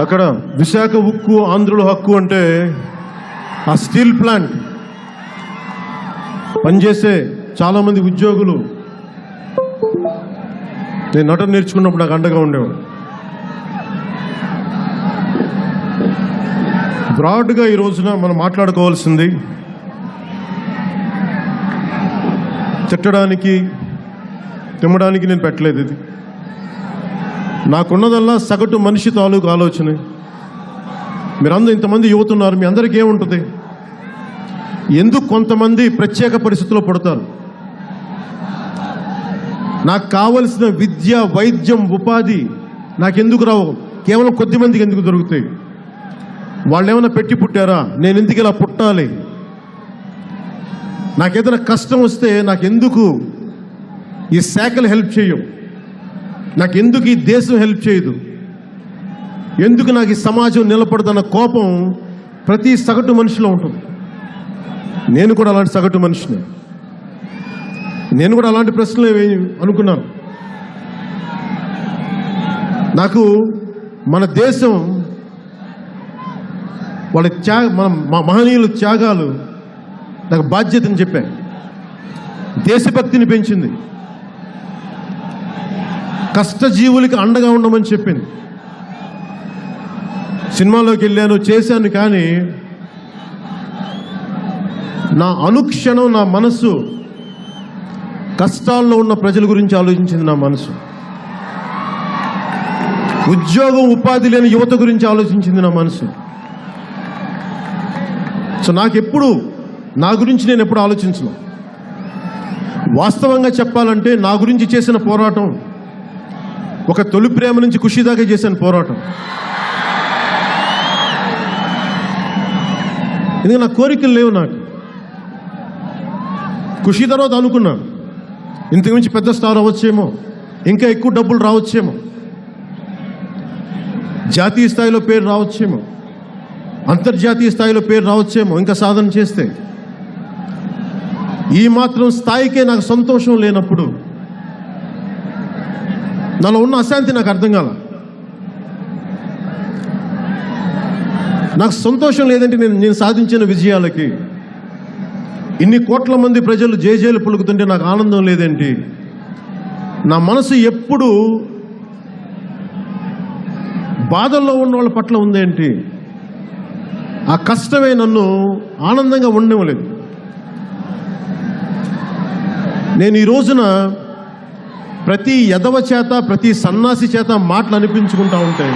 అక్కడ విశాఖ ఉక్కు ఆంధ్రుల హక్కు అంటే ఆ స్టీల్ ప్లాంట్ పనిచేసే చాలామంది ఉద్యోగులు నేను నటన నేర్చుకున్నప్పుడు నాకు అండగా ఉండేవాడు. బ్రాడ్గా ఈ రోజున మనం మాట్లాడుకోవాల్సింది తిట్టడానికి తిమ్మడానికి నేను పెట్టలేదు. ఇది నాకున్నదల్లా సగటు మనిషి తాలూకు ఆలోచన. మీరందరూ ఇంతమంది యువత ఉన్నారు, మీ అందరికీ ఏముంటుంది? ఎందుకు కొంతమంది ప్రత్యేక పరిస్థితుల్లో పడతారు? నాకు కావలసిన విద్య, వైద్యం, ఉపాధి నాకెందుకు రావు? కేవలం కొద్ది మందికి ఎందుకు దొరుకుతాయి? వాళ్ళు ఏమైనా పెట్టి పుట్టారా? నేను ఎందుకు ఇలా పుట్టాలి? నాకేదైనా కష్టం వస్తే నాకెందుకు ఈ శాఖలు హెల్ప్ చేయవు? నాకెందుకు ఈ దేశం హెల్ప్ చేయదు? ఎందుకు నాకు ఈ సమాజం నిలబడదన్న కోపం ప్రతి సగటు మనిషిలో ఉంటుంది. నేను కూడా అలాంటి సగటు మనిషిని. నేను కూడా అలాంటి ప్రశ్నలు అనుకున్నాను. నాకు మన దేశం వాళ్ళ మన మహనీయుల త్యాగాలు నాకు బాధ్యతని చెప్పా. దేశభక్తిని పెంచింది, కష్టజీవులకి అండగా ఉండమని చెప్పింది. సినిమాలోకి వెళ్ళాను, చేశాను, కానీ నా అనుక్షణం నా మనసు కష్టాల్లో ఉన్న ప్రజల గురించి ఆలోచించింది. నా మనసు ఉద్యోగం, ఉపాధి లేని యువత గురించి ఆలోచించింది నా మనసు. సో నాకెప్పుడు నా గురించి నేను ఎప్పుడు ఆలోచించను. వాస్తవంగా చెప్పాలంటే నా గురించి చేసిన పోరాటం ఒక తొలి ప్రేమ నుంచి ఖుషి దాకా చేసిన పోరాటం. ఎందుకంటే నా కోరికలు లేవు. నాకు ఖుషి తర్వాత అనుకున్నా ఇంతకుమించి పెద్ద స్టార్ అవ్వచ్చేమో, ఇంకా ఎక్కువ డబ్బులు రావచ్చేమో, జాతీయ స్థాయిలో పేరు రావచ్చేమో, అంతర్జాతీయ స్థాయిలో పేరు రావచ్చేమో ఇంకా సాధన చేస్తే. ఈ మాత్రం స్థాయికే నాకు సంతోషం లేనప్పుడు నాలో ఉన్న అశాంతి నాకు అర్థం కాల. నాకు సంతోషం లేదంటే నేను సాధించిన విజయాలకి ఇన్ని కోట్ల మంది ప్రజలు జేజేలు పులుకుతుంటే నాకు ఆనందం లేదేంటి? నా మనసు ఎప్పుడు బాధల్లో ఉన్న వాళ్ళ పట్ల ఉందేంటి? ఆ కష్టమే నన్ను ఆనందంగా ఉండనివ్వలేదు. నేను ఈ రోజున ప్రతి యదవ చేత, ప్రతి సన్నాసి చేత మాటలు అనిపించుకుంటా ఉంటాయి.